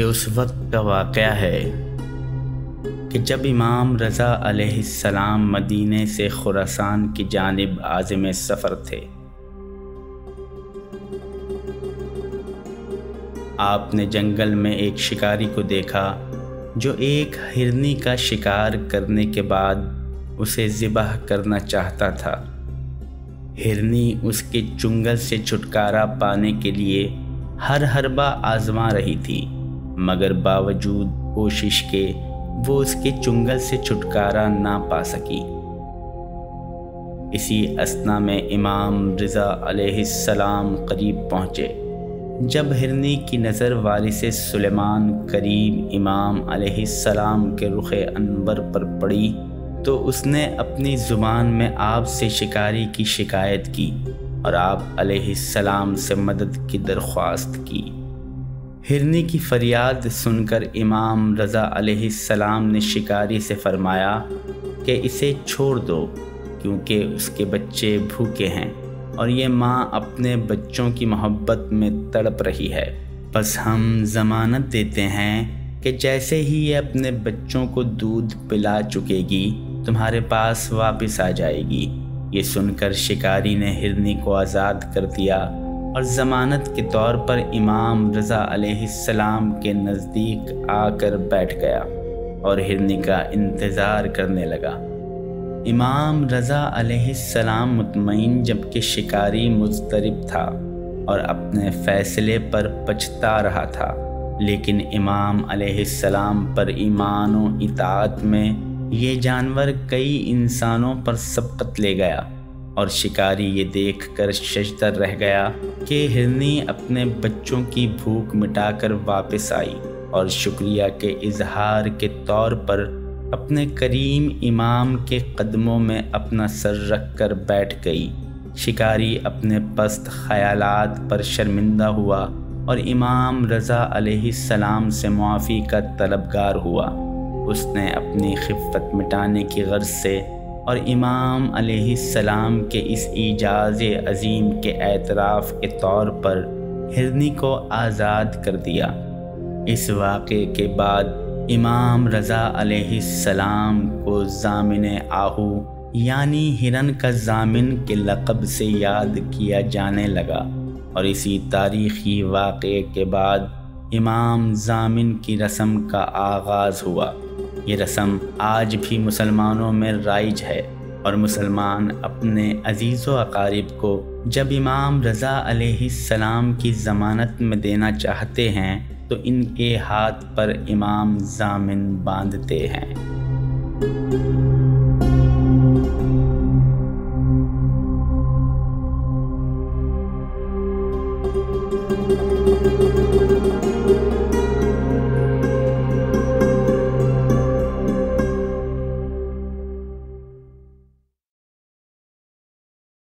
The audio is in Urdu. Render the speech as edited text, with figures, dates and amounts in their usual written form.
یہ اس وقت کا واقعہ ہے کہ جب امام رضا علیہ السلام مدینے سے خراسان کی جانب عازم سفر تھے۔ آپ نے جنگل میں ایک شکاری کو دیکھا جو ایک ہرنی کا شکار کرنے کے بعد اسے ذبح کرنا چاہتا تھا۔ ہرنی اس کے چنگل سے چھٹکارا پانے کے لیے ہر حربہ آزما رہی تھی، مگر باوجود کوشش کے وہ اس کے چنگل سے چھٹکارا نہ پا سکی۔ اسی اثنا میں امام رضا علیہ السلام قریب پہنچے۔ جب ہرنی کی نظر وارث سلیمان کریم امام علیہ السلام کے رخ انور پر پڑی تو اس نے اپنی زبان میں آپ سے شکاری کی شکایت کی اور آپ علیہ السلام سے مدد کی درخواست کی۔ ہرنی کی فریاد سن کر امام رضا علیہ السلام نے شکاری سے فرمایا کہ اسے چھوڑ دو، کیونکہ اس کے بچے بھوکے ہیں اور یہ ماں اپنے بچوں کی محبت میں تڑپ رہی ہے۔ بس ہم ضمانت دیتے ہیں کہ جیسے ہی یہ اپنے بچوں کو دودھ پلا چکے گی تمہارے پاس واپس آ جائے گی۔ یہ سن کر شکاری نے ہرنی کو آزاد کر دیا اور ضمانت کے طور پر امام رضا علیہ السلام کے نزدیک آ کر بیٹھ گیا اور ہرنی کا انتظار کرنے لگا۔ امام رضا علیہ السلام مطمئن جبکہ شکاری مضطرب تھا اور اپنے فیصلے پر پچھتا رہا تھا، لیکن امام علیہ السلام پر ایمان و اطاعت میں یہ جانور کئی انسانوں پر سبقت لے گیا، اور شکاری یہ دیکھ کر ششدر رہ گیا کہ ہرنی اپنے بچوں کی بھوک مٹا کر واپس آئی اور شکریہ کے اظہار کے طور پر اپنے کریم امام کے قدموں میں اپنا سر رکھ کر بیٹھ گئی۔ شکاری اپنے پست خیالات پر شرمندہ ہوا اور امام رضا علیہ السلام سے معافی کا طلبگار ہوا۔ اس نے اپنی خفت مٹانے کی غرض سے اور امام علیہ السلام کے اس اعجاز عظیم کے اعتراف کے طور پر ہرنی کو آزاد کر دیا۔ اس واقعے کے بعد امام رضا علیہ السلام کو ضامن آہو یعنی ہرن کا ضامن کے لقب سے یاد کیا جانے لگا، اور اسی تاریخی واقعے کے بعد امام ضامن کی رسم کا آغاز ہوا۔ یہ رسم آج بھی مسلمانوں میں رائج ہے، اور مسلمان اپنے عزیز و اقارب کو جب امام رضا علیہ السلام کی ضمانت میں دینا چاہتے ہیں تو ان کے ہاتھ پر امام ضامن باندھتے ہیں۔